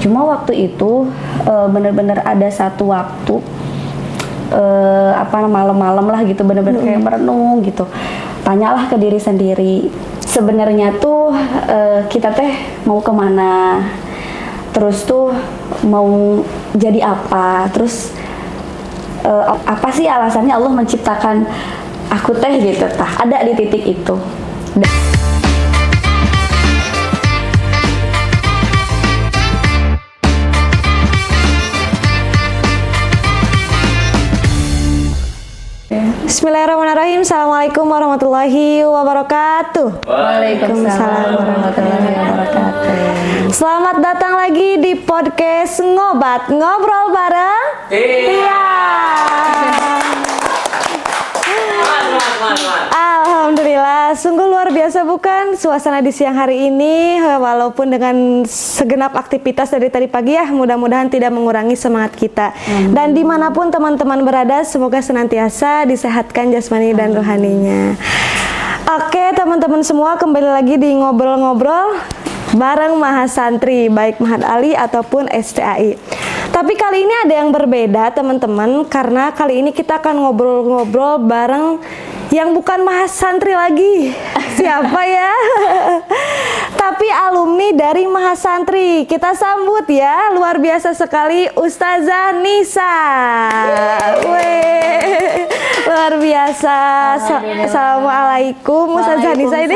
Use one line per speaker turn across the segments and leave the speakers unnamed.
Cuma waktu itu bener-bener ada satu waktu malam-malam lah gitu, bener-bener kayak merenung gitu. Tanyalah ke diri sendiri, sebenarnya tuh kita teh mau kemana, terus tuh mau jadi apa, terus apa sih alasannya Allah menciptakan aku teh gitu. Ada di titik itu.
Bismillahirrahmanirrahim. Assalamualaikum warahmatullahi wabarakatuh.
Waalaikumsalam warahmatullahi wabarakatuh.
Selamat datang lagi di podcast Ngobat, ngobrol bareng Tia. Alhamdulillah, sungguh luar biasa bukan suasana di siang hari ini, walaupun dengan segenap aktivitas dari tadi pagi ya, mudah-mudahan tidak mengurangi semangat kita. Dan dimanapun teman-teman berada, semoga senantiasa disehatkan jasmani dan rohaninya. Oke teman-teman semua, kembali lagi di ngobrol-ngobrol bareng Mahasantri, baik Mahat Ali ataupun STAI. Tapi kali ini ada yang berbeda teman-teman, karena kali ini kita akan ngobrol-ngobrol bareng yang bukan Mahasantri lagi. Siapa ya? Tapi alumni dari Mahasantri. Kita sambut ya, luar biasa sekali Ustazah Nisa. Weh, luar biasa. Assalamualaikum Ustazah Nisa ini.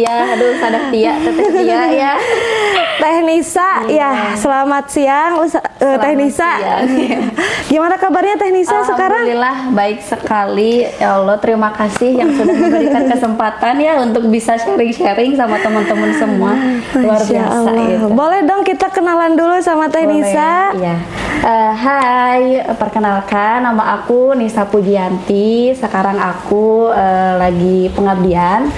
Iya, aduh sadar Tia, Teteh Tia ya.
Teh Nisa, ya selamat siang Teh Nisa. Gimana kabarnya Teh Nisa sekarang?
Alhamdulillah baik sekali. Ya Allah, terima kasih yang sudah memberikan kesempatan ya untuk bisa sharing-sharing sama teman-teman semua. Luar biasa gitu.
Boleh dong kita kenalan dulu sama Teh Nisa?
Iya. Hai, perkenalkan nama aku Nisa Pujianti. Sekarang aku lagi pengabdian.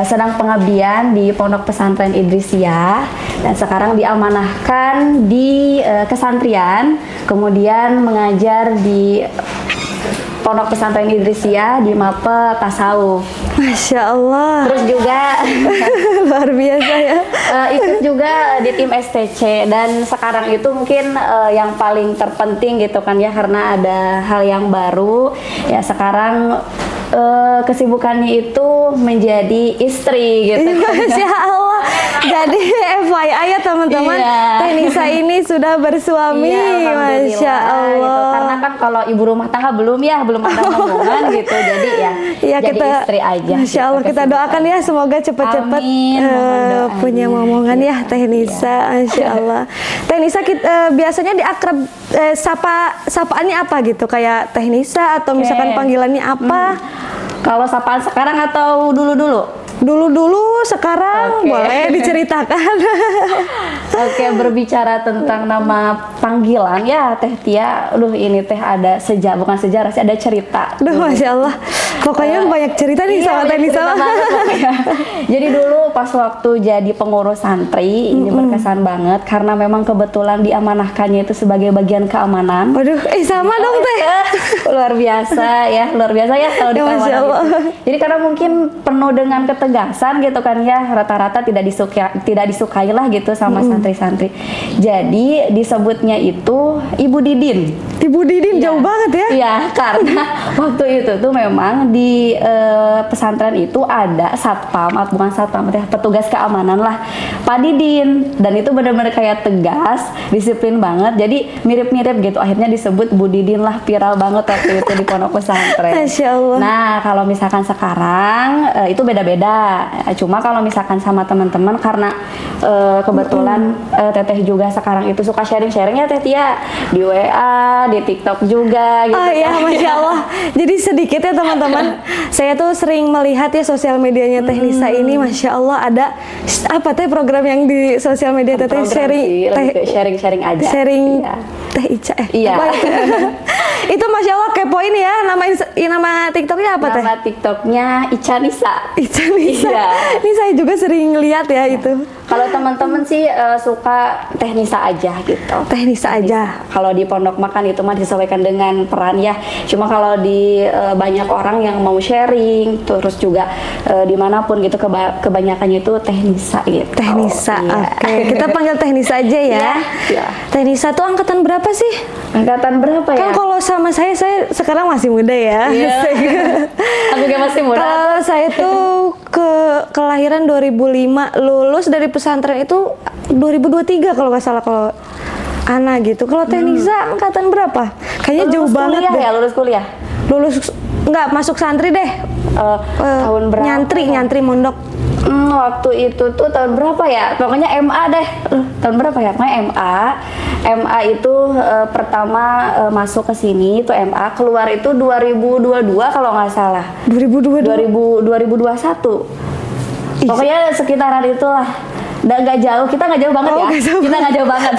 Sedang pengabdian di Pondok Pesantren Idrisiyah dan sekarang diamanahkan di kesantrian, kemudian mengajar di Pondok Pesantren Idrisiyah di Mape Tasawuf.
Masya Allah.
Terus juga
luar biasa ya.
Ikut juga di tim STC, dan sekarang itu mungkin yang paling terpenting gitu kan ya, karena ada hal yang baru ya sekarang. Kesibukannya itu menjadi istri gitu.
Masya Allah. Jadi FYI ya teman-teman, Teh Nisa ini sudah bersuami. Masya Allah.
Gitu. Karena kan kalau ibu rumah tangga belum ada momongan gitu. Jadi ya jadi
kita,
istri aja.
Masya Allah, kita doakan ya semoga cepat-cepat punya momongan ya Teh Nisa. Masya Allah. Teh Nisa biasanya diakrab sapaannya apa gitu, kayak Teh Nisa atau misalkan panggilannya apa?
Kalau sapaan sekarang atau dulu-dulu?
Dulu-dulu, sekarang boleh diceritakan.
Oke, berbicara tentang nama panggilan ya Teh Tia. Aduh, ini Teh ada bukan sejarah sih, ada cerita.
Aduh, Masya Allah. Pokoknya banyak cerita nih sama Teh Nisa.
Jadi dulu pas waktu jadi pengurus santri, ini berkesan banget karena memang kebetulan diamanahkannya itu sebagai bagian keamanan.
Waduh, sama dong Teh.
Luar biasa ya kalau di keamanan gitu. Jadi karena mungkin penuh dengan ketegasan gitu kan ya, rata-rata tidak disukai lah gitu sama santri-santri. Jadi disebutnya itu Ibu Didin.
Ibu Didin jauh banget ya?
Iya, karena waktu itu tuh memang di pesantren itu ada bukan satpam, petugas keamanan lah, Pak Didin, dan itu benar-benar kayak tegas, disiplin banget. Jadi mirip-mirip gitu. Akhirnya disebut Bu Didin lah, viral banget waktu itu di pondok pesantren.
Masya Allah.
Nah, kalau misalkan sekarang itu beda-beda. Cuma kalau misalkan sama teman-teman, karena kebetulan Teteh juga sekarang itu suka sharing-sharing ya Teh Tia, di WA, di TikTok juga gitu.
Oh iya, Masya Allah. Jadi sedikit ya teman-teman, saya tuh sering melihat ya sosial medianya Teh Nisa ini, Masya Allah, ada apa Teh program yang di sosial media Teh
sharing aja.
Sharing Teh Ica
iya.
Itu Masya Allah, kepoin ya, nama TikToknya apa Teh?
Nama TikToknya Ica Nisa.
Ica Nisa.
Iya.
Ini saya juga sering lihat ya itu.
Kalau teman-teman sih suka teknisa aja gitu.
Teknisa aja.
Kalau di pondok makan itu mah disesuaikan dengan peran ya. Cuma kalau di banyak orang yang mau sharing, terus juga dimanapun gitu kebanyakannya itu teknisa gitu.
Teknisa,
Iya.
oke. Kita panggil teknisa aja ya.
Iya.
Teknisa tuh angkatan berapa sih?
Angkatan berapa ya?
Kan kalau sama saya sekarang masih muda ya.
Iya. Aku juga masih muda.
Kalau saya tuh kelahiran 2005, lulus dari pesantren itu 2023 kalau nggak salah kalau Ana gitu. Kalau teknisa angkatan berapa? Kayaknya jauh banget deh.
Lulus kuliah.
Lulus nggak masuk santri deh.
Tahun berapa?
Nyantri mondok.
Waktu itu tuh tahun berapa ya? Pokoknya MA deh. Tahun berapa ya? Pokoknya MA itu pertama masuk ke sini itu MA, keluar itu 2022 kalau nggak salah. 2021. Pokoknya sekitaran itulah. Nggak jauh, kita nggak jauh banget ya. Kita nggak jauh banget.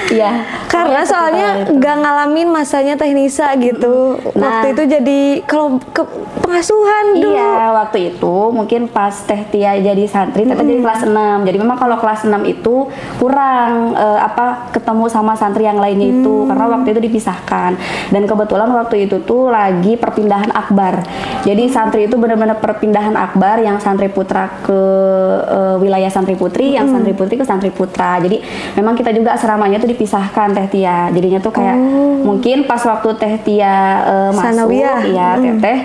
Iya.
Karena soalnya nggak ngalamin masanya teknisa gitu. Waktu itu jadi kalau ke pengasuhan dulu.
Iya, waktu itu mungkin pas Teh Tia jadi santri, Teh jadi kelas 6. Jadi memang kalau kelas 6 itu kurang ketemu sama santri yang lainnya itu karena waktu itu dipisahkan. Dan kebetulan waktu itu tuh lagi perpindahan akbar. Jadi santri itu benar-benar perpindahan akbar, yang santri putra ke wilayah santri putri, yang santri putri ke santri putra. Jadi memang kita juga asramanya tuh dipisahkan Teh Tia. Jadinya tuh kayak mungkin pas waktu Teh Tia masuk ya Teteh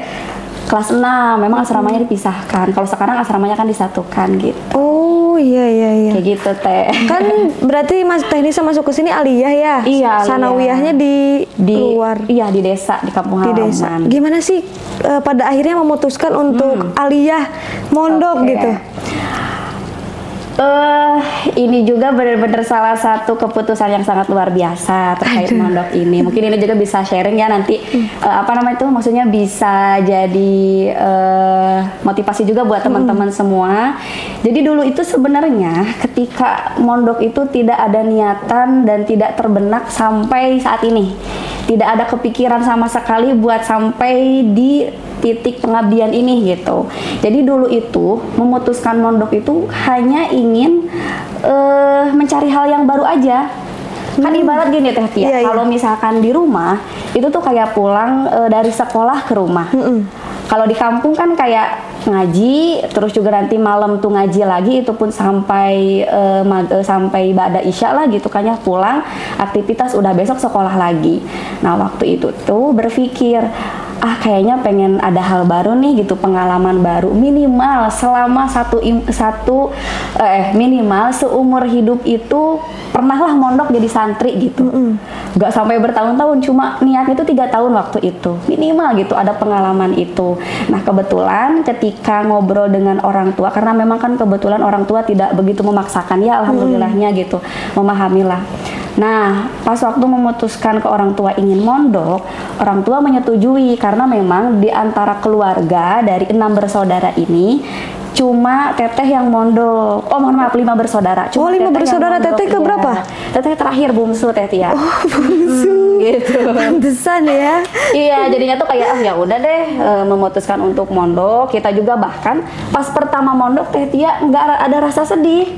kelas 6 memang asramanya dipisahkan. Kalau sekarang asramanya kan disatukan gitu.
Oh iya.
Kayak gitu Teh.
Kan berarti Mas Teknisa masuk ke sini aliyah ya?
Iya.
Sanawiyahnya di luar.
Iya, di desa, di kampung halaman.
Di desa. Gimana sih pada akhirnya memutuskan untuk aliyah mondok gitu?
Ini juga benar-benar salah satu keputusan yang sangat luar biasa terkait mondok ini. Mungkin ini juga bisa sharing ya nanti maksudnya bisa jadi motivasi juga buat teman-teman semua. Jadi dulu itu sebenarnya ketika mondok itu tidak ada niatan dan tidak terbenak sampai saat ini. Tidak ada kepikiran sama sekali buat sampai di titik pengabdian ini gitu. Jadi dulu itu memutuskan mondok itu hanya ingin mencari hal yang baru aja. Kan ibarat gini Teh Tia, kalau misalkan di rumah itu tuh kayak pulang dari sekolah ke rumah. Kalau di kampung kan kayak ngaji, terus juga nanti malam tuh ngaji lagi, itu pun sampai sampai ba'da isya lah gitu kan ya, pulang aktivitas udah besok sekolah lagi. Nah waktu itu tuh berpikir kayaknya pengen ada hal baru nih gitu, pengalaman baru minimal selama minimal seumur hidup itu pernahlah mondok jadi santri gitu. Gak sampai bertahun-tahun, cuma niatnya itu 3 tahun waktu itu minimal gitu, ada pengalaman itu. Nah kebetulan ketika ngobrol dengan orang tua, karena memang kan kebetulan orang tua tidak begitu memaksakan ya, alhamdulillahnya gitu, memahamilah. Nah, pas waktu memutuskan ke orang tua ingin mondok, orang tua menyetujui karena memang di antara keluarga dari 6 bersaudara ini cuma Teteh yang mondok. Oh, mohon maaf, 5 bersaudara. Cuma
5 bersaudara. Teteh ke berapa?
Teteh terakhir, bungsu Teh Tia.
Oh, bungsu.
Gitu.
Pantesan ya.
Iya, jadinya tuh kayak ya udah deh memutuskan untuk mondok. Kita juga bahkan pas pertama mondok Teh Tia nggak ada rasa sedih.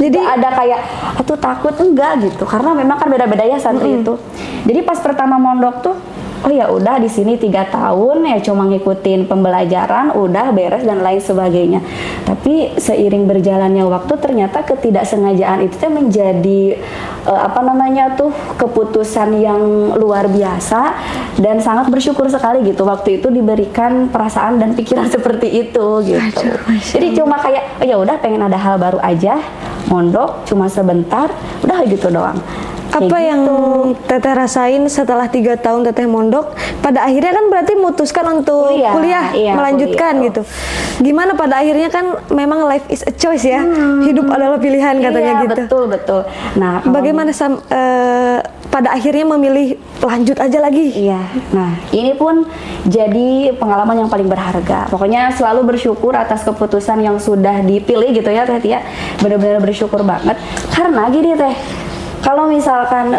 Jadi ada kayak takut enggak gitu, karena memang kan beda-beda ya santri itu. Jadi pas pertama mondok tuh, oh ya udah di sini 3 tahun ya cuma ngikutin pembelajaran, udah beres dan lain sebagainya. Tapi seiring berjalannya waktu ternyata ketidaksengajaan itu tuh menjadi keputusan yang luar biasa, dan sangat bersyukur sekali gitu waktu itu diberikan perasaan dan pikiran seperti itu gitu. Jadi cuma kayak ya udah pengen ada hal baru aja, mondok cuma sebentar, udah gitu doang.
Apa yang Teteh rasain setelah 3 tahun Teteh mondok? Pada akhirnya kan berarti memutuskan untuk kuliah melanjutkan gitu. Gimana pada akhirnya, kan memang life is a choice ya, hidup adalah pilihan katanya gitu.
Betul. Nah,
bagaimana pada akhirnya memilih lanjut aja lagi?
Iya. Nah, ini pun jadi pengalaman yang paling berharga. Pokoknya selalu bersyukur atas keputusan yang sudah dipilih gitu ya Teh Tia. Benar-benar bersyukur banget. Karena gini Teh, Kalau misalkan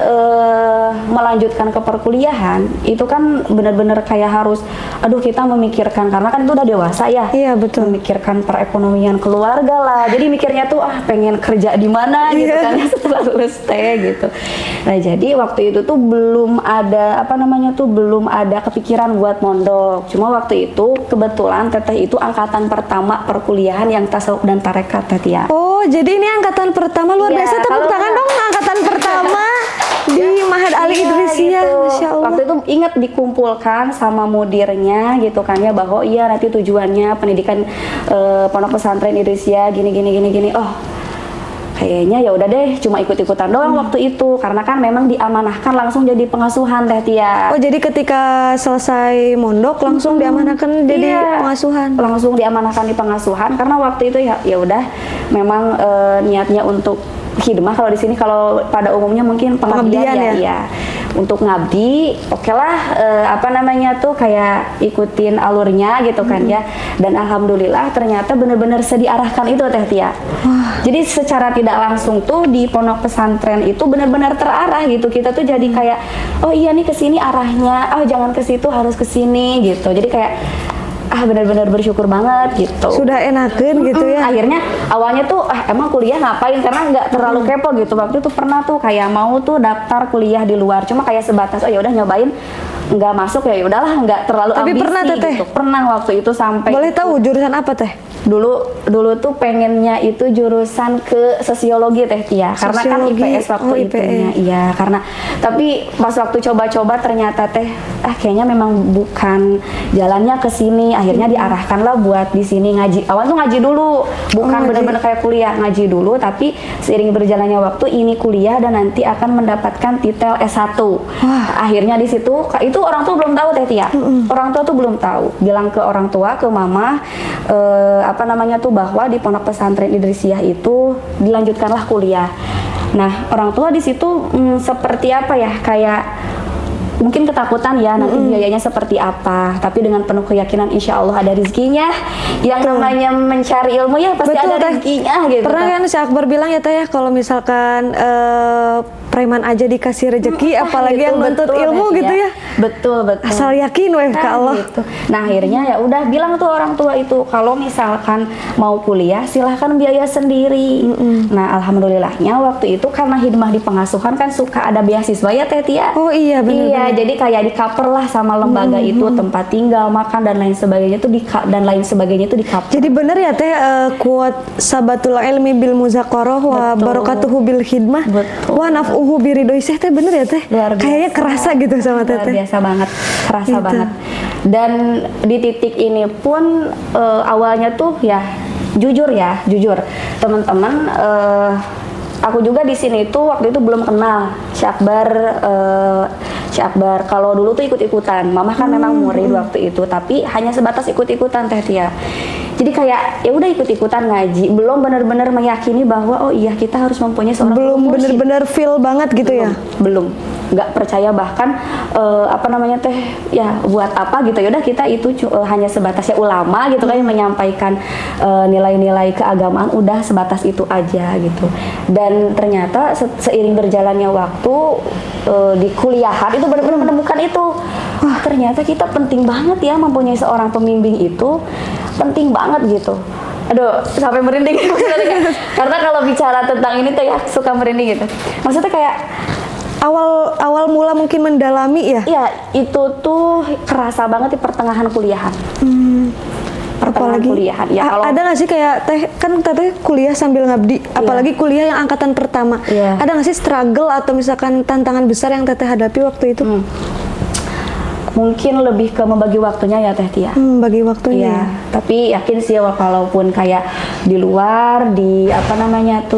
melanjutkan ke perkuliahan, itu kan benar-benar kayak harus, aduh kita memikirkan, karena kan itu udah dewasa ya.
Iya betul.
Memikirkan perekonomian keluarga lah. Jadi mikirnya tuh pengen kerja di mana gitu kan setelah lulus teh gitu. Nah jadi waktu itu tuh belum ada belum ada kepikiran buat mondok. Cuma waktu itu kebetulan teteh itu angkatan pertama perkuliahan yang tasawuf dan tarekat teh ya.
Oh jadi ini angkatan pertama, luar biasa, tepuk tangan dong angkatan pertama di Ma'had Ali Idrisiyah,
gitu.
Masya Allah.
Waktu itu ingat dikumpulkan sama mudirnya gitu kan ya, bahwa iya nanti tujuannya pendidikan pondok pesantren Idrisiyah gini. Oh kayaknya ya udah deh, cuma ikut-ikutan doang waktu itu, karena kan memang diamanahkan langsung jadi pengasuhan teh Tia.
Oh jadi ketika selesai mondok langsung diamanahkan jadi pengasuhan.
Langsung diamanahkan di pengasuhan, karena waktu itu ya udah memang niatnya untuk khidmah. Kalau di sini kalau pada umumnya mungkin pengabdian ya. Untuk ngabdi, oke lah kayak ikutin alurnya gitu kan ya. Dan alhamdulillah ternyata benar-benar diarahkan itu teh Tia. Jadi secara tidak langsung tuh di pondok pesantren itu benar-benar terarah gitu. Kita tuh jadi kayak, oh iya nih kesini arahnya, oh jangan ke situ, harus ke sini gitu. Jadi kayak benar-benar bersyukur banget gitu.
Sudah enakan gitu ya.
Akhirnya awalnya tuh emang kuliah ngapain, karena nggak terlalu kepo gitu. Waktu itu pernah tuh kayak mau tuh daftar kuliah di luar, cuma kayak sebatas ya udah nyobain, nggak masuk ya udahlah, nggak terlalu
tapi
ambisi
pernah teteh
gitu. Pernah waktu itu sampai.
Boleh tahu jurusan apa teh?
Dulu tuh pengennya itu jurusan ke sosiologi teh Tia, karena kan IPS waktu itu iya, karena tapi pas waktu coba-coba ternyata teh kayaknya memang bukan jalannya ke sini. Akhirnya diarahkanlah buat di sini ngaji. Awal tuh ngaji dulu, bukan benar-benar kayak kuliah, ngaji dulu, tapi seiring berjalannya waktu ini kuliah dan nanti akan mendapatkan titel S1. Akhirnya di situ itu orang tua belum tahu teh Tia. Orang tua tuh belum tahu. Bilang ke orang tua, ke mama bahwa di pondok pesantren Idrisiyah itu dilanjutkanlah kuliah. Nah, orang tua di situ seperti apa ya, kayak mungkin ketakutan ya nanti biayanya seperti apa, tapi dengan penuh keyakinan insya Allah ada rezekinya. Yang namanya mencari ilmu ya pasti ada rezekinya gitu.
Pernah kan si Akbar bilang ya teh ya, kalau misalkan preman aja dikasih rezeki, apalagi yang nuntut ilmu gitu ya.
Betul.
Asal yakin weh ke Allah.
Gitu. Nah akhirnya ya udah bilang tuh orang tua itu, kalau misalkan mau kuliah silahkan biaya sendiri. Nah alhamdulillahnya waktu itu karena hidmah di pengasuhan kan suka ada beasiswa ya teh Tia.
Oh iya benar.
Iya, jadi kayak di cover lah sama lembaga itu, tempat tinggal, makan dan lain sebagainya tuh di cover. Jadi
bener ya teh quote sabatul ilmi bil muzaqarah wa barakatuhu bil khidmah wa naf'uhu biridoi teh bener ya teh. Kayaknya kerasa gitu sama teh.
Luar biasa banget, kerasa gitu banget. Dan di titik ini pun awalnya tuh ya jujur teman-teman, aku juga di sini tuh waktu itu belum kenal Syekh Akbar. Kalau dulu tuh ikut-ikutan, mama kan memang murid waktu itu, tapi hanya sebatas ikut-ikutan teh Tia. Jadi kayak ya udah ikut-ikutan ngaji, belum benar-benar meyakini bahwa oh iya kita harus mempunyai seorang
belum benar-benar feel banget gitu ya.
Belum, nggak percaya bahkan buat apa gitu. Ya udah kita itu hanya sebatas ya ulama gitu kan, yang menyampaikan nilai-nilai keagamaan, udah sebatas itu aja gitu. Dan ternyata seiring berjalannya waktu di kuliahan itu benar-benar menemukan itu. Wah ternyata kita penting banget ya mempunyai seorang pembimbing itu, penting banget gitu. Aduh sampai merinding karena kalau bicara tentang ini tuh ya suka merinding gitu. Maksudnya kayak
awal mula mungkin mendalami ya?
Iya, itu tuh kerasa banget di pertengahan kuliahan.
Apalagi
kuliahan ya. Kalau
ada nggak sih kayak teh kan teteh kuliah sambil ngabdi, apalagi kuliah yang angkatan pertama, ada nggak sih struggle atau misalkan tantangan besar yang teteh hadapi waktu itu?
Mungkin lebih ke membagi waktunya ya teh Tia.
Bagi waktunya.
Ya, tapi yakin sih walaupun kayak di luar, di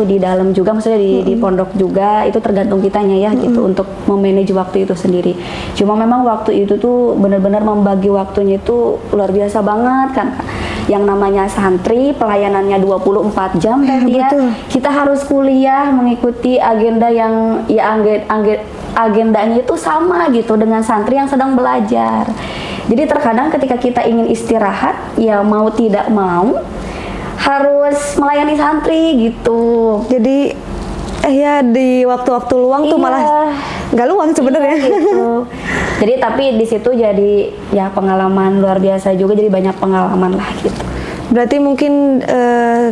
di dalam juga, maksudnya di pondok juga, itu tergantung kitanya ya gitu untuk memanage waktu itu sendiri. Cuma memang waktu itu tuh benar-benar membagi waktunya itu luar biasa banget kan. Yang namanya santri pelayanannya 24 jam teh Tia. Kita harus kuliah mengikuti agenda yang agendanya itu sama gitu dengan santri yang sedang belajar. Jadi terkadang ketika kita ingin istirahat, ya mau tidak mau harus melayani santri gitu.
Jadi ya di waktu-waktu luang tuh malah nggak luang sebenarnya.
Gitu. Jadi tapi di situ jadi ya pengalaman luar biasa juga, jadi banyak pengalaman lah gitu.
Berarti mungkin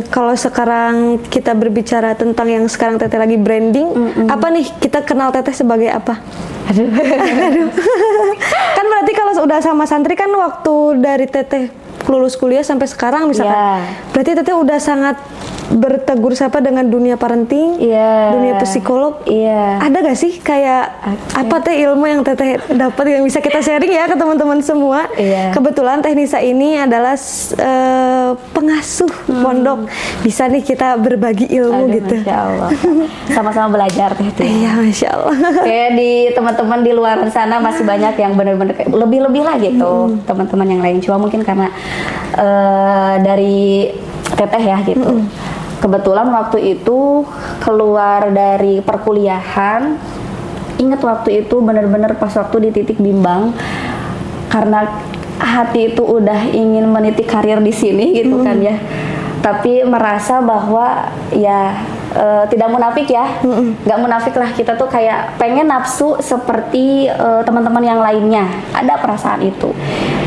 kalau sekarang kita berbicara tentang yang sekarang Teteh lagi branding, apa nih kita kenal Teteh sebagai apa?
Aduh.
Kan berarti kalau udah sama santri kan waktu dari Teteh lulus kuliah sampai sekarang misalkan, berarti Teteh udah sangat bertegur sapa dengan dunia parenting, dunia psikolog. Ada gak sih kayak apa teh ilmu yang Teteh dapat yang bisa kita sharing ya ke teman-teman semua? Kebetulan Teh Nisa ini adalah pengasuh pondok, bisa nih kita berbagi ilmu. Aduh, gitu.
Masya Allah. Sama-sama belajar Teh.
Iya, Masya Allah.
Kayak di teman-teman di luar sana masih banyak yang benar-benar lebih-lebih lah gitu, teman-teman yang lain. Cuma mungkin karena dari Teteh ya gitu. Kebetulan waktu itu keluar dari perkuliahan, ingat waktu itu benar-benar pas waktu di titik bimbang, karena hati itu udah ingin meniti karir di sini gitu kan ya, tapi merasa bahwa ya tidak munafik ya, nggak munafik lah, kita tuh kayak pengen nafsu seperti teman-teman yang lainnya, ada perasaan itu,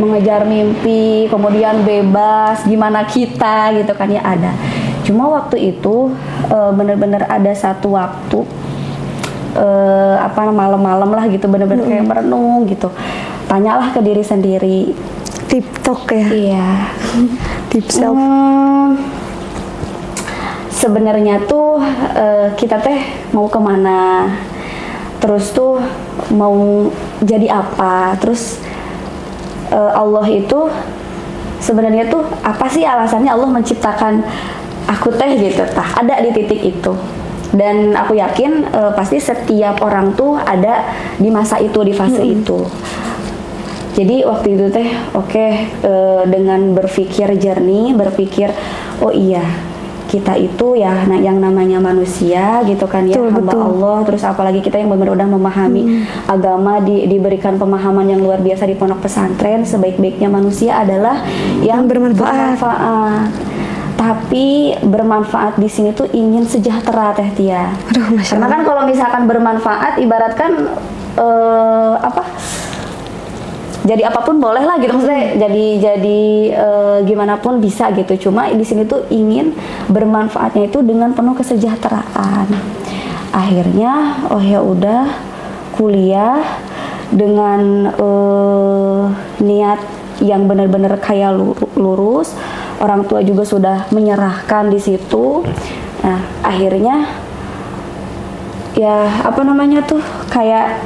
mengejar mimpi, kemudian bebas, gimana kita gitu kan ya, ada. Cuma waktu itu bener-bener ada satu waktu malam-malam lah gitu, bener-bener kayak merenung gitu, tanyalah ke diri sendiri.
TikTok ya?
Iya.
Deep self.
Sebenarnya tuh kita teh mau kemana, terus tuh mau jadi apa, terus Allah itu sebenarnya tuh apa sih alasannya Allah menciptakan aku teh gitu, ada di titik itu. Dan aku yakin pasti setiap orang tuh ada di masa itu, di fase itu. Jadi waktu itu teh dengan berpikir jernih, berpikir oh iya kita itu ya yang namanya manusia gitu kan ya, hamba Allah, terus apalagi kita yang benar-benar udah memahami agama, diberikan pemahaman yang luar biasa di pondok pesantren, sebaik-baiknya manusia adalah yang bermanfaat. Tapi bermanfaat di sini tuh ingin sejahtera Teh Tia. Karena kan kalau misalkan bermanfaat ibaratkan jadi apapun boleh lah gitu, maksudnya jadi gimana pun bisa gitu. Cuma di sini tuh ingin bermanfaatnya itu dengan penuh kesejahteraan. Akhirnya ya udah kuliah dengan niat yang benar-benar kayak lurus. Orang tua juga sudah menyerahkan di situ. Nah, akhirnya ya kayak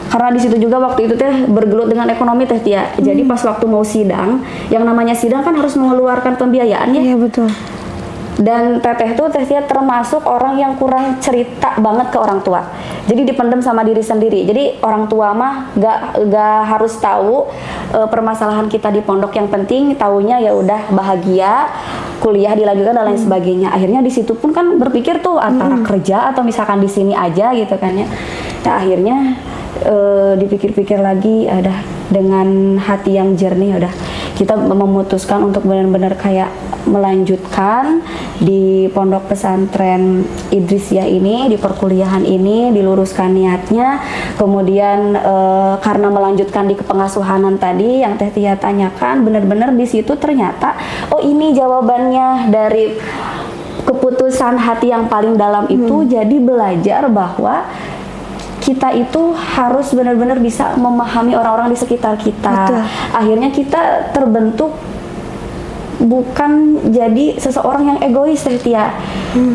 karena di situ juga waktu itu teh bergelut dengan ekonomi Teh Tia. Jadi pas waktu mau sidang, yang namanya sidang kan harus mengeluarkan pembiayaan ya.
Iya betul.
Dan Teteh tuh Teh Tia termasuk orang yang kurang cerita banget ke orang tua. Jadi dipendam sama diri sendiri. Jadi orang tua mah gak harus tahu permasalahan kita di pondok, yang penting taunya ya udah bahagia, kuliah dilanjutkan dan lain sebagainya. Akhirnya di situ pun kan berpikir tuh antara kerja atau misalkan di sini aja gitu kan ya. Nah akhirnya dipikir-pikir lagi, ada dengan hati yang jernih, udah kita memutuskan untuk benar-benar kayak melanjutkan di pondok pesantren Idrisiyah ini, di perkuliahan ini, diluruskan niatnya. Kemudian karena melanjutkan di kepengasuhanan tadi yang Teh Tia tanyakan, benar-benar di situ ternyata oh ini jawabannya dari keputusan hati yang paling dalam itu. Jadi belajar bahwa kita itu harus benar-benar bisa memahami orang-orang di sekitar kita. Betul. Akhirnya kita terbentuk bukan jadi seseorang yang egois Teh Tia.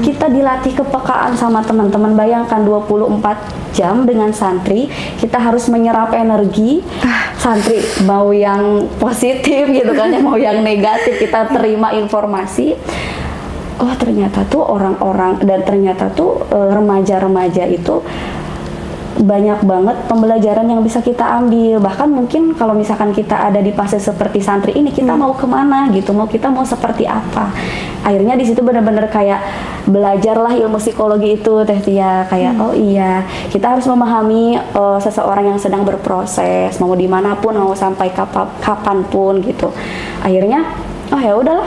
Kita dilatih kepekaan sama teman-teman. Bayangkan 24 jam dengan santri, kita harus menyerap energi santri, mau yang positif gitu kan ya, mau yang negatif, kita terima informasi. Oh ternyata tuh orang-orang dan ternyata tuh remaja-remaja itu banyak banget pembelajaran yang bisa kita ambil. Bahkan mungkin kalau misalkan kita ada di fase seperti santri ini, kita mau kemana gitu, kita mau seperti apa. Akhirnya di situ benar-benar kayak belajarlah ilmu psikologi itu Teh Tia, kayak oh iya kita harus memahami seseorang yang sedang berproses, mau dimanapun, mau sampai kapanpun gitu. Akhirnya oh ya udahlah,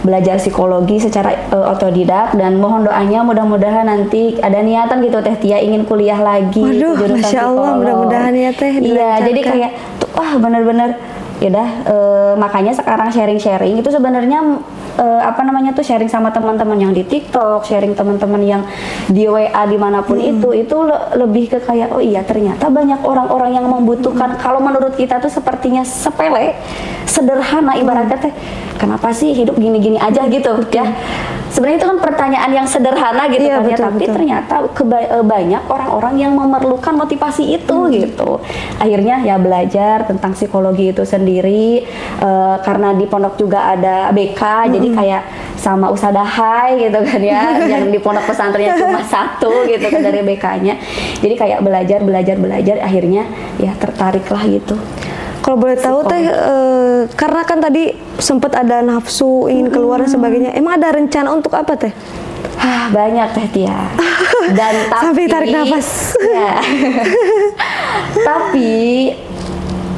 belajar psikologi secara otodidak, dan mohon doanya mudah-mudahan nanti ada niatan gitu Teh Tia ingin kuliah lagi.
Waduh,
jurusan
Masya Allah,
psikolog.
mudah-mudahan ya Teh.
Iya, jadi kayak wah bener-bener ya dah, makanya sekarang sharing-sharing itu sebenarnya sharing sama teman-teman yang di TikTok, sharing teman-teman yang di WA dimanapun itu lebih ke kayak oh iya ternyata banyak orang-orang yang membutuhkan. Kalau menurut kita tuh sepertinya sepele, sederhana, ibaratnya teh kenapa sih hidup gini-gini aja gitu ya. Sebenarnya itu kan pertanyaan yang sederhana gitu kan ya, tapi ternyata banyak orang-orang yang memerlukan motivasi itu gitu. Akhirnya ya belajar tentang psikologi itu sendiri, karena di pondok juga ada BK, jadi kayak sama Ustadzah Hai gitu kan ya, yang di pondok pesantrennya cuma satu gitu kan dari BK-nya. Jadi kayak belajar, akhirnya ya tertarik lah gitu.
Kalau boleh tahu Teh, karena kan tadi sempat ada nafsu ingin keluar dan sebagainya. Emang ada rencana untuk apa Teh?
Banyak Teh Tia. Dan tapi
sampai tarik nafas.
Ya. Tapi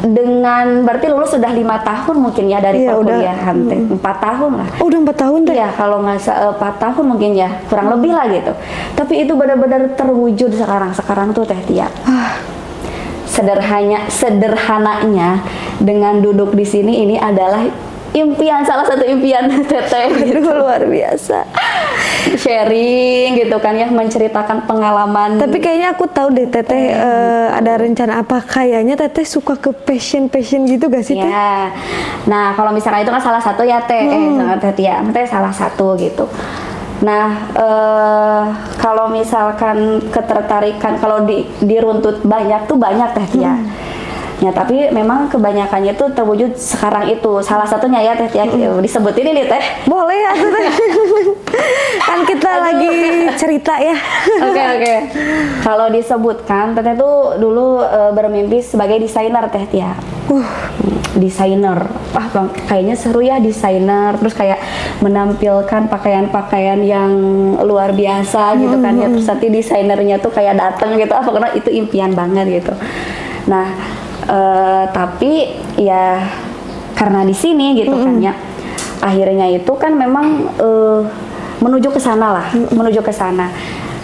dengan berarti lulus sudah 5 tahun mungkin ya dari perkuliahan Teh. 4 tahun lah.
Oh, udah 4 tahun Teh?
Iya, kalau nggak 4 tahun mungkin ya, kurang lebih lah gitu. Tapi itu benar-benar terwujud sekarang tuh Teh Tia. Sederhananya dengan duduk di sini ini adalah salah satu impian Teteh gitu.
Luar biasa.
Sharing gitu kan ya, menceritakan pengalaman.
Tapi kayaknya aku tahu deh Teteh ada rencana apa. Kayaknya Teteh suka ke passion gitu gak sih Teh?
Ya. Nah, kalau misalkan itu kan salah satu ya Teh, Teh salah satu gitu. Nah, kalau misalkan ketertarikan, kalau diruntut banyak Teh Tia. Ya, tapi memang kebanyakannya tuh terwujud sekarang itu. Salah satunya ya Teh Tia, disebutin ini Teh.
Boleh ya Teh. Kan kita lagi cerita ya.
Oke. Kalau disebutkan, Teteh tuh dulu bermimpi sebagai desainer Teh Tia. Desainer, kayaknya seru ya desainer, terus kayak menampilkan pakaian-pakaian yang luar biasa gitu kan ya, terus nanti desainernya tuh kayak dateng gitu, pokoknya itu impian banget gitu. Nah, tapi ya karena di sini gitu kan ya, akhirnya itu kan memang menuju ke sana lah, menuju ke sana.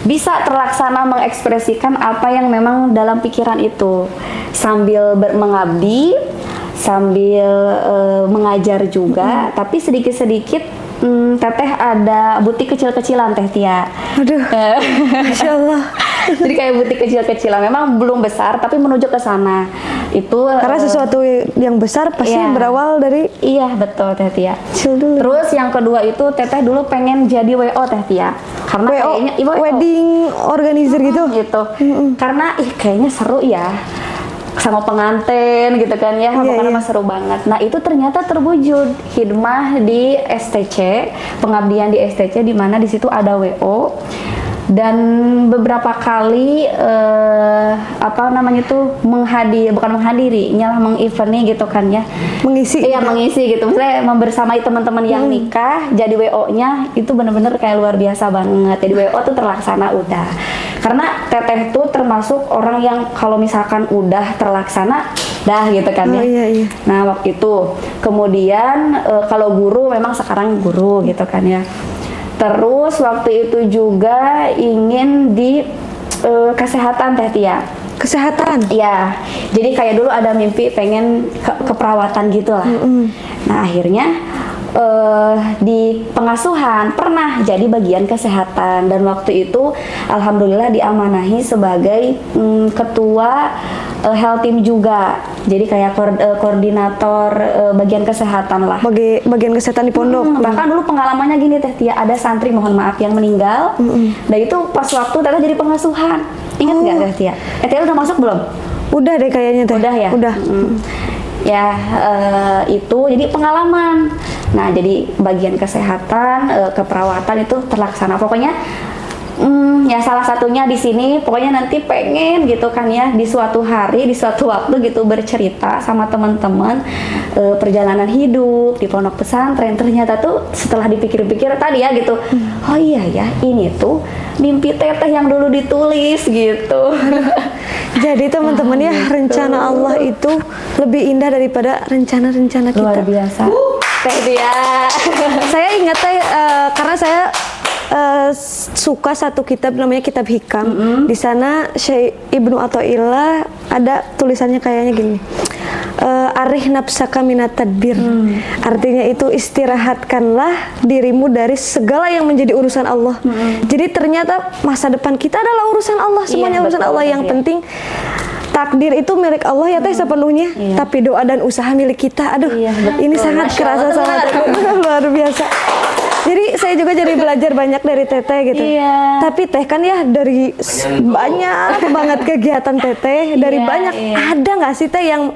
Bisa terlaksana mengekspresikan apa yang memang dalam pikiran itu, sambil mengabdi, sambil mengajar juga, tapi sedikit-sedikit Teteh ada butik kecil-kecilan Teh Tia.
Aduh, Masya Allah.
Jadi kayak butik kecil-kecilan, memang belum besar tapi menuju ke sana. Itu
karena sesuatu yang besar pasti berawal dari
betul Teh Tia.
Kecil dulu.
Terus yang kedua itu Teteh dulu pengen jadi WO Teh Tia. Karena kayaknya
wedding organizer gitu.
Karena kayaknya seru ya. Sama pengantin gitu kan ya, pokoknya seru banget. Nah itu ternyata terwujud khidmah di STC, pengabdian di STC, di mana di situ ada WO, dan beberapa kali menghadiri, mengevent gitu kan ya, mengisi gitu, misalnya membersamai teman-teman yang nikah jadi WO-nya, itu bener-bener kayak luar biasa banget. Jadi WO tuh terlaksana udah, karena Teteh tuh termasuk orang yang kalau misalkan udah terlaksana dah gitu kan ya. Nah waktu itu kemudian kalau guru memang sekarang guru gitu kan ya. Terus waktu itu juga ingin di kesehatan Teh Tia.
Kesehatan?
Iya. Jadi kayak dulu ada mimpi pengen keperawatan gitu lah. Nah akhirnya di pengasuhan pernah jadi bagian kesehatan, dan waktu itu alhamdulillah diamanahi sebagai ketua health team juga. Jadi kayak koordinator bagian kesehatan lah.
Bagian kesehatan di pondok.
Bahkan dulu pengalamannya gini Teh Tia, ada santri mohon maaf yang meninggal. Dan itu pas waktu Teteh jadi pengasuhan. Ingat nggak Teh Tia? Teh udah masuk belum?
Udah deh kayaknya Teh.
Udah ya?
Udah.
Ya itu jadi pengalaman. Nah jadi bagian kesehatan, keperawatan itu terlaksana. Pokoknya ya salah satunya di sini, pokoknya nanti pengen gitu kan ya, di suatu hari, di suatu waktu gitu bercerita sama teman-teman perjalanan hidup di pondok pesantren. Ternyata tuh setelah dipikir-pikir tadi ya gitu, oh iya ya ini tuh mimpi Teteh yang dulu ditulis gitu.
Jadi teman-teman ya, rencana Allah itu lebih indah daripada rencana-rencana kita.
Luar biasa. Teh Tia.
Saya ingat teh karena saya suka satu kitab namanya Kitab Hikam. Di sana Syekh Ibnu Athaillah ada tulisannya kayaknya gini. Arih nafsaka minat tadbir. Artinya itu istirahatkanlah dirimu dari segala yang menjadi urusan Allah. Jadi ternyata masa depan kita adalah urusan Allah, semuanya urusan Allah. Yang penting takdir itu milik Allah ya teh sepenuhnya. Tapi doa dan usaha milik kita. Aduh, ini sangat kerasa sangat luar biasa. Jadi saya juga jadi belajar banyak dari Teteh gitu. Tapi Teh kan ya dari banyak banget kegiatan Teteh, dari banyak ada nggak sih Teh yang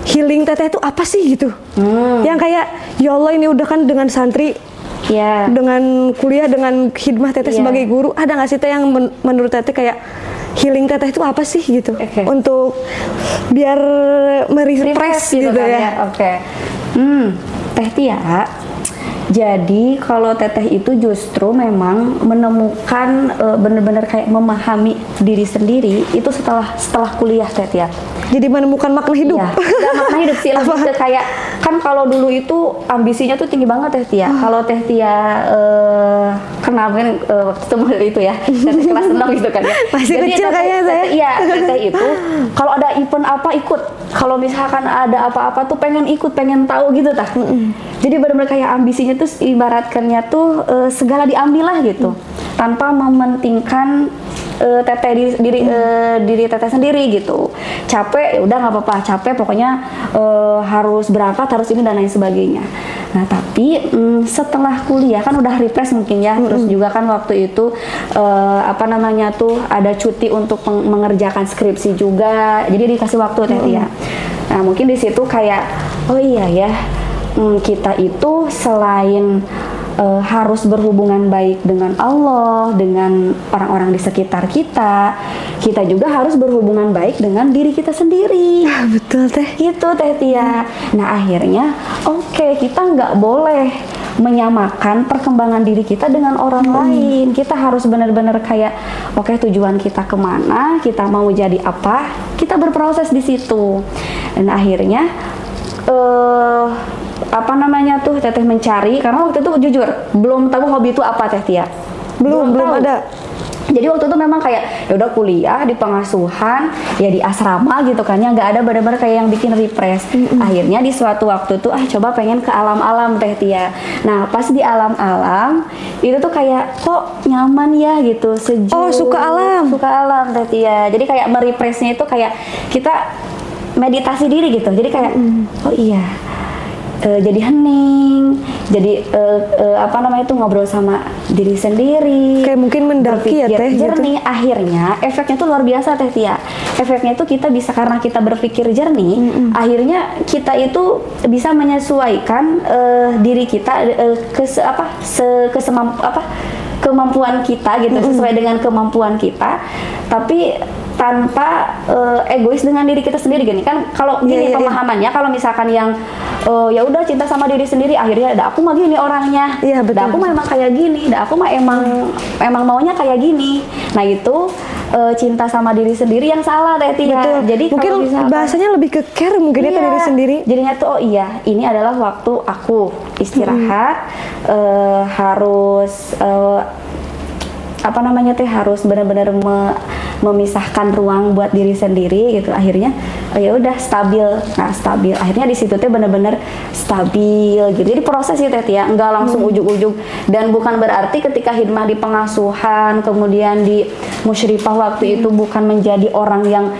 healing Teteh itu apa sih gitu? Yang kayak ya Allah ini udah kan dengan santri, dengan kuliah, dengan khidmah Teteh sebagai guru, ada nggak sih Teh yang menurut Teteh kayak healing Teteh itu apa sih gitu? Untuk biar merefresh gitu ya.
Teh Tia. Jadi kalau Teteh itu justru memang menemukan benar-benar kayak memahami diri sendiri itu setelah kuliah Teh Tia.
Jadi menemukan makna hidup.
Enggak makna hidup sih, lebih ke kayak kan kalau dulu itu ambisinya tuh tinggi banget Teh Tia. Kalau Teh Tia kenal kan waktu itu ya, Teteh kelas 6 gitu kan ya.
Masih jadi kecil kayaknya saya.
Iya, Teteh itu kalau ada event apa ikut. Kalau misalkan ada apa-apa tuh pengen ikut, pengen tahu gitu tah. Jadi benar-benar kayak ambisinya tuh ibaratkannya tuh segala diambil lah gitu, tanpa mementingkan Teteh diri Teteh sendiri gitu. Capek ya udah nggak apa-apa, capek pokoknya harus berangkat, harus ini dan lain sebagainya. Nah tapi setelah kuliah kan udah refresh mungkin ya, terus juga kan waktu itu apa namanya tuh ada cuti untuk mengerjakan skripsi juga, jadi dikasih waktu Teh Tia. Nah mungkin di situ kayak oh iya ya, kita itu selain harus berhubungan baik dengan Allah, dengan orang-orang di sekitar kita, kita juga harus berhubungan baik dengan diri kita sendiri.
Betul Teh.
Itu Teh Tia. Nah akhirnya kita nggak boleh menyamakan perkembangan diri kita dengan orang lain. Kita harus benar-benar kayak tujuan kita kemana, kita mau jadi apa, kita berproses di situ. Dan akhirnya apa namanya tuh Teteh mencari, karena waktu itu jujur belum tahu hobi itu apa Teh Tia.
Belum ada.
Jadi waktu itu memang kayak ya udah kuliah di pengasuhan ya di asrama gitu kan ya, nggak ada benar-benar kayak yang bikin refresh. Akhirnya di suatu waktu tuh coba pengen ke alam-alam Teh Tia. Nah pas di alam-alam itu tuh kayak kok nyaman ya gitu, sejuk.
Oh suka alam
Teh Tia. Jadi kayak merefreshnya itu kayak kita meditasi diri gitu. Jadi kayak oh iya. Jadi hening, jadi apa namanya itu ngobrol sama diri sendiri,
kayak mungkin mendaki ya Teh
jernih
gitu.
Akhirnya efeknya tuh luar biasa Teh Tia. Efeknya itu kita bisa, karena kita berpikir jernih, akhirnya kita itu bisa menyesuaikan diri kita kemampuan kita gitu, sesuai dengan kemampuan kita, tapi tanpa egois dengan diri kita sendiri gini kan. Kalau gini pemahamannya, kalau misalkan yang ya udah cinta sama diri sendiri, akhirnya aku mah gini orangnya, aku mah emang kayak gini, aku mah emang maunya kayak gini. Nah itu cinta sama diri sendiri yang salah Teh Tia. Jadi
mungkin bahasanya lebih ke care mungkin ke diri sendiri. Jadinya
tuh ini adalah waktu aku istirahat, harus apa namanya Teh, harus benar-benar memisahkan ruang buat diri sendiri gitu. Akhirnya ya udah stabil. Nah stabil akhirnya di situ Teh benar-benar stabil gitu. Jadi proses ya Teh Tia, enggak langsung ujug-ujug. Dan bukan berarti ketika hidmah di pengasuhan kemudian di musyrifah waktu itu bukan menjadi orang yang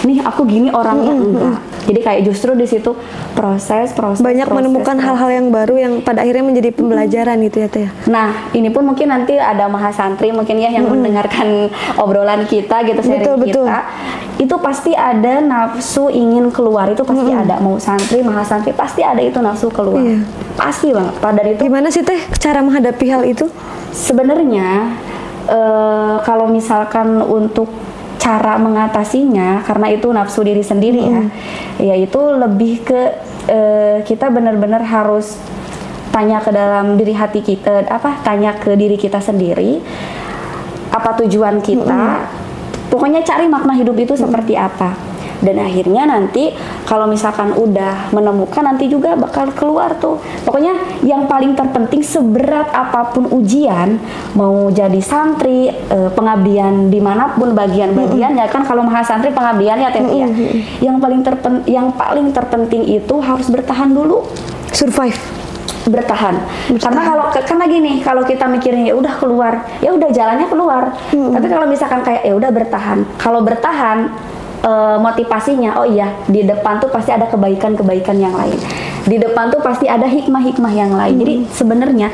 nih aku gini orangnya, enggak. Jadi kayak justru di situ proses
menemukan hal-hal yang baru yang pada akhirnya menjadi pembelajaran gitu ya Teh.
Nah ini pun mungkin nanti ada mahasantri mungkin ya yang mendengarkan obrolan kita gitu, sharing kita, itu pasti ada nafsu ingin keluar, itu pasti ada, mau santri mahasantri pasti ada itu nafsu keluar, pasti banget. Pada itu
gimana sih Teh cara menghadapi hal itu?
Sebenarnya kalau misalkan untuk cara mengatasinya, karena itu nafsu diri sendiri ya itu lebih ke kita benar-benar harus tanya ke dalam diri hati kita, tanya ke diri kita sendiri apa tujuan kita, pokoknya cari makna hidup itu seperti apa. Dan akhirnya nanti kalau misalkan udah menemukan, nanti juga bakal keluar tuh. Pokoknya yang paling terpenting, seberat apapun ujian, mau jadi santri, pengabdian dimanapun bagian-bagiannya, kan kalau mahasantri pengabdian ya Teh ya. Yang paling terpenting itu harus bertahan dulu.
Survive.
Bertahan. Karena karena gini, kalau kita mikirnya ya udah keluar, ya udah jalannya keluar. Tapi kalau misalkan kayak ya udah bertahan, kalau bertahan motivasinya, oh iya, di depan tuh pasti ada kebaikan-kebaikan yang lain. Di depan tuh pasti ada hikmah-hikmah yang lain. Jadi sebenarnya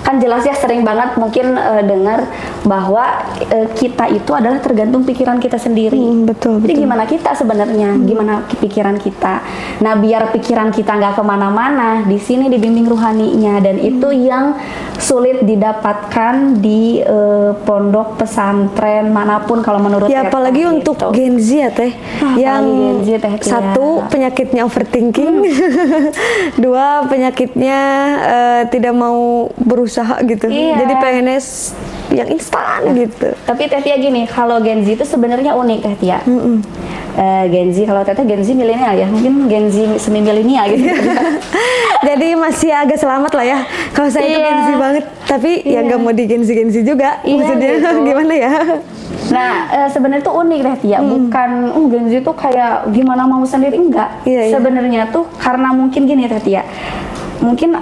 kan jelas ya, sering banget mungkin dengar bahwa kita itu adalah tergantung pikiran kita sendiri.
Betul.
Jadi gimana kita sebenarnya, gimana pikiran kita. Nah, biar pikiran kita nggak kemana-mana, di sini dibimbing ruhaninya, dan itu yang sulit didapatkan di pondok pesantren manapun kalau menurut
ya, apalagi gitu. Untuk Gen Z ya Teh, yang
Gen Z, Teh,
satu penyakitnya overthinking, dua penyakitnya tidak mau berusaha gitu. Jadi pengennya yang instan gitu.
Tapi Teh Tia gini, kalau Gen Z itu sebenarnya unik Teh Tia. Gen Z, kalau Teh Gen Z milenial ya, mungkin Gen Z semi milenial gitu.
Jadi masih agak selamat lah ya. Kalau saya itu Gen Z banget, tapi ya nggak mau di Gen Z juga. Maksudnya gitu. Gimana ya?
Nah, sebenarnya tuh unik Teh Tia, bukan Gen Z tuh kayak gimana mau sendiri, enggak. Sebenarnya tuh karena mungkin gini Teh Tia, mungkin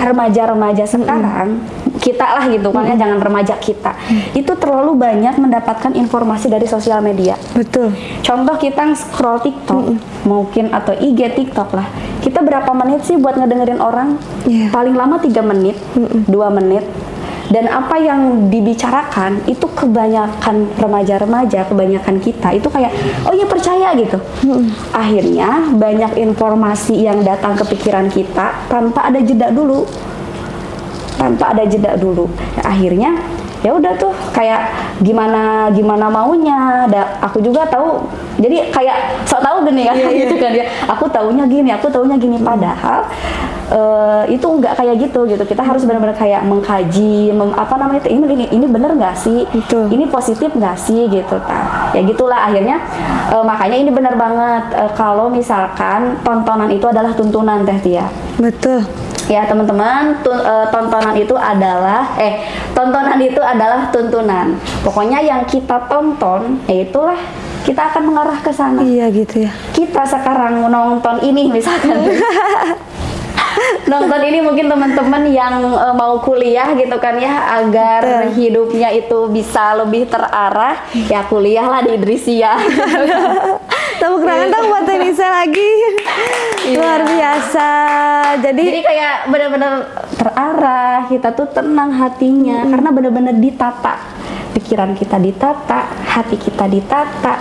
remaja-remaja sekarang, kita lah gitu kan ya, jangan remaja kita, itu terlalu banyak mendapatkan informasi dari sosial media.
Betul.
Contoh kita scroll TikTok mungkin, atau IG TikTok lah, kita berapa menit sih buat ngedengerin orang? Paling lama 3 menit, 2 menit. Dan apa yang dibicarakan itu kebanyakan remaja-remaja, kebanyakan kita itu kayak, oh ya percaya gitu. Akhirnya banyak informasi yang datang ke pikiran kita tanpa ada jeda dulu. Nah, akhirnya ya udah tuh kayak gimana maunya. Aku juga tahu, jadi kayak sok tahu gini kan, gitu kan ya. Aku taunya gini, padahal itu enggak kayak gitu. Kita harus benar-benar kayak mengkaji, ini bener nggak sih?
Betul.
Ini positif nggak sih gitu kan? Ya gitulah akhirnya. Makanya ini benar banget kalau misalkan tontonan itu adalah tuntunan Teh Tia.
Betul.
Ya teman-teman, tontonan itu adalah tuntunan. Pokoknya yang kita tonton, itulah kita akan mengarah ke sana.
Iya gitu ya.
Kita sekarang nonton ini misalkan. Nonton ini mungkin teman-teman yang mau kuliah gitu kan ya, agar hidupnya itu bisa lebih terarah, ya kuliahlah di Idrisia.
Tepuk tangan dong buat Tenisa lagi. Luar biasa. Jadi
kayak benar-benar terarah, kita tuh tenang hatinya karena benar-benar ditata. Pikiran kita ditata, hati kita ditata.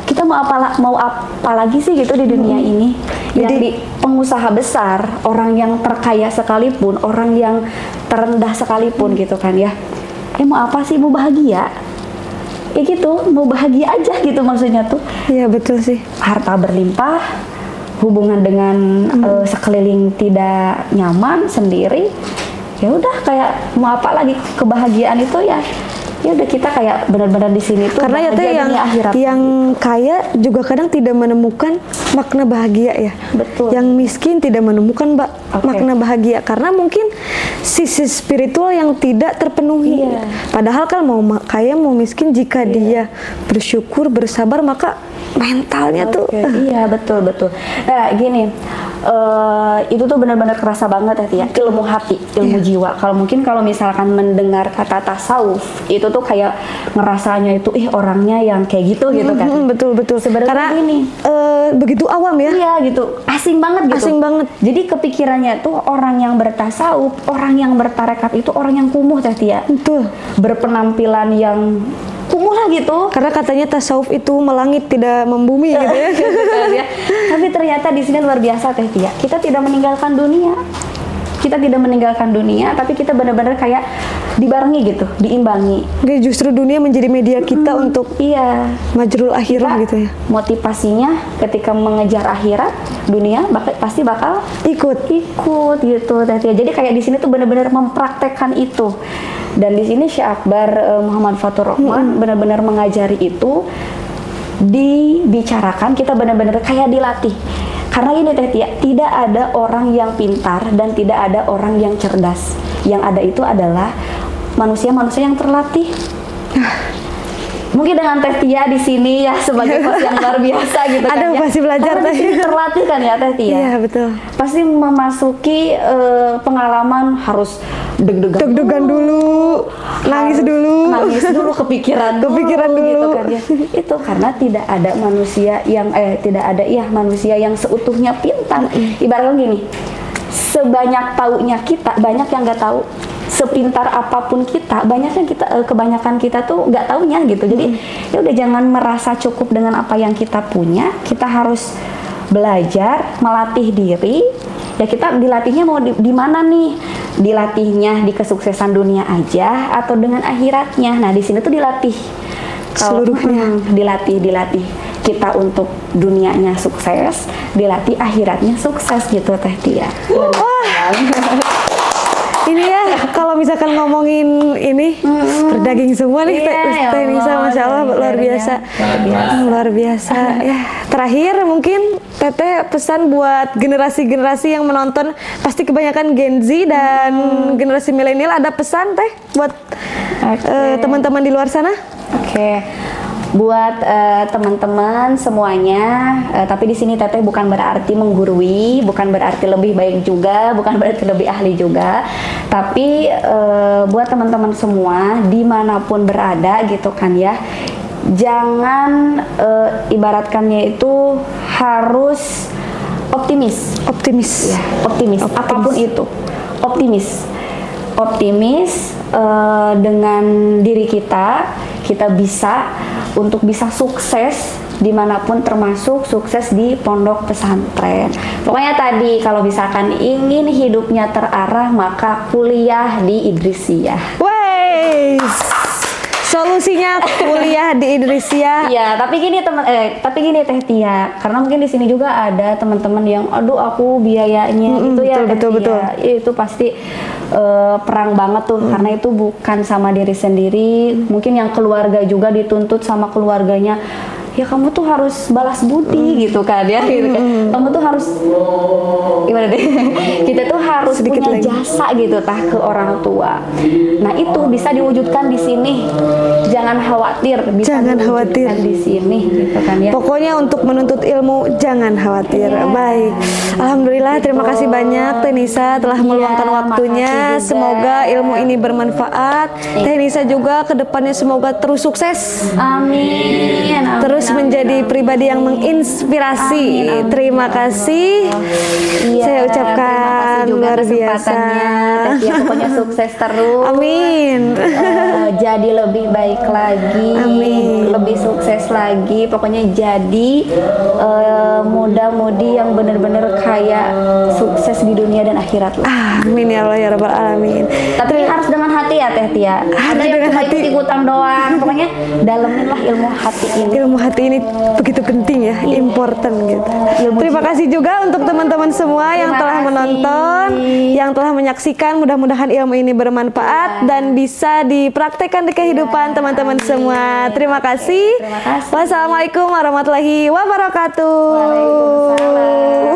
Kita mau apa lagi sih gitu di dunia ini? Jadi pengusaha besar, orang yang terkaya sekalipun, orang yang terendah sekalipun gitu kan ya. Mau apa sih? Mau bahagia. Ya gitu, mau bahagia aja gitu maksudnya tuh.
Iya betul sih.
Harta berlimpah, hubungan dengan sekeliling tidak nyaman sendiri. Ya udah kayak mau apa lagi, kebahagiaan itu ya udah kita kayak benar-benar di sini tuh.
Karena ya Teh yang kaya juga kadang tidak menemukan makna bahagia ya.
Betul.
Yang miskin tidak menemukan makna bahagia karena mungkin sisi spiritual yang tidak terpenuhi. Padahal kan mau kaya mau miskin, jika dia bersyukur, bersabar, maka mentalnya tuh.
Iya betul. Nah gini, itu tuh benar-benar kerasa banget ya, ilmu hati, ilmu jiwa. Kalau misalkan mendengar kata tasawuf, itu tuh kayak ngerasanya itu orangnya yang kayak gitu gitu kan.
Betul.
Sebenarnya ini
begitu awam ya.
Iya gitu, asing banget gitu. Jadi kepikirannya tuh orang yang bertasawuf, orang yang bertarekat itu orang yang kumuh Teh Tia.
Betul.
Berpenampilan yang kumuh lah gitu.
Karena katanya tasawuf itu melangit tidak membumi gitu ya.
Tapi ternyata di sini luar biasa Teh Tia. Kita tidak meninggalkan dunia. Tapi kita benar-benar kayak dibarengi gitu, diimbangi.
Jadi justru dunia menjadi media kita untuk majrul akhirah gitu ya.
Motivasinya ketika mengejar akhirat, dunia pasti bakal ikut gitu Teh Tia. Jadi kayak di sini tuh benar-benar mempraktekkan itu. Dan di sini Syekh Akbar Muhammad Fatur Rahman benar-benar mengajari itu dibicarakan, kita benar-benar kayak dilatih. Karena ini Teh Tia, tidak ada orang yang pintar dan tidak ada orang yang cerdas. Yang ada itu adalah manusia-manusia yang terlatih. Mungkin dengan Teh Tia di sini ya sebagai host yang luar biasa gitu kan.
Aduh,
ya.
pasti belajar
Karena di sini terlatih kan ya Teh Tia.
Iya, betul.
Pasti memasuki pengalaman harus deg-degan
dulu, nangis dulu,
kepikiran dulu gitu kan ya. Itu karena tidak ada manusia yang seutuhnya pintar. Ibaratnya gini, sebanyak taunya kita, banyak yang nggak tahu. Sepintar apapun kita, kebanyakan kita tuh nggak taunya gitu. Jadi ya udah, jangan merasa cukup dengan apa yang kita punya. Kita harus belajar, melatih diri. Ya kita dilatihnya mau di mana nih? Dilatihnya di kesuksesan dunia aja atau dengan akhiratnya? Nah di sini tuh dilatih
seluruhnya.
Dilatih kita untuk dunianya sukses, dilatih akhiratnya sukses gitu Teh Tia.
Ini ya, kalau misalkan ngomongin ini berdaging semua nih, Teh Nisa, Masya Allah, luar biasa. Luar biasa. Ya, terakhir mungkin Teteh pesan buat generasi-generasi yang menonton, pasti kebanyakan Gen Z dan generasi milenial, ada pesan Teh buat teman-teman di luar sana?
Oke. Buat teman-teman semuanya, tapi di sini Teteh bukan berarti menggurui, bukan berarti lebih baik juga, bukan berarti lebih ahli juga, tapi buat teman-teman semua dimanapun berada gitu kan ya, jangan ibaratkannya itu harus optimis ya, optimis apapun itu, optimis dengan diri kita bisa untuk bisa sukses dimanapun, termasuk sukses di pondok pesantren. Pokoknya tadi kalau misalkan ingin hidupnya terarah, maka kuliah di Idrisiyah.
Wey, solusinya kuliah di Idrisiyah.
Iya, tapi gini Teh Tia, karena mungkin di sini juga ada teman-teman yang, aduh aku biayanya itu ya
betul.
Itu pasti perang banget tuh, karena itu bukan sama diri sendiri. Mungkin yang keluarga juga dituntut sama keluarganya, ya kamu tuh harus balas budi gitu kan ya, gitu kan. Kamu tuh harus gimana deh, kita tuh harus
sedikit
punya
lagi
jasa gitu ke orang tua. Nah itu bisa diwujudkan di sini, jangan khawatir, bisa diwujudkan di sini gitu kan ya.
Pokoknya untuk menuntut ilmu jangan khawatir. Baik, alhamdulillah, terima kasih banyak Teh Nisa telah meluangkan waktunya. Semoga ilmu ini bermanfaat. Teh Nisa juga kedepannya semoga terus sukses.
Amin.
Terus menjadi pribadi yang menginspirasi. Amin. Terima kasih. Saya ucapkan luar biasa.
Ya, pokoknya sukses terus.
Amin.
Jadi lebih baik lagi.
Amin.
Lebih sukses lagi. Pokoknya jadi muda-mudi yang benar-benar kayak sukses di dunia dan akhirat lah.
Amin ya Allah ya Rabbal Alamin.
Tapi harus dengan hati ya Teh Tia. Ada yang cuma ikut-ikutan doang. Pokoknya dalemin lah ilmu hati ini.
Ilmu hati ini begitu penting ya, important gitu. Terima kasih juga untuk teman-teman semua yang telah menonton, yang telah menyaksikan. Mudah-mudahan ilmu ini bermanfaat dan bisa dipraktekkan di kehidupan teman-teman semua. Terima kasih. Wassalamualaikum warahmatullahi wabarakatuh.
Waalaikumsalam.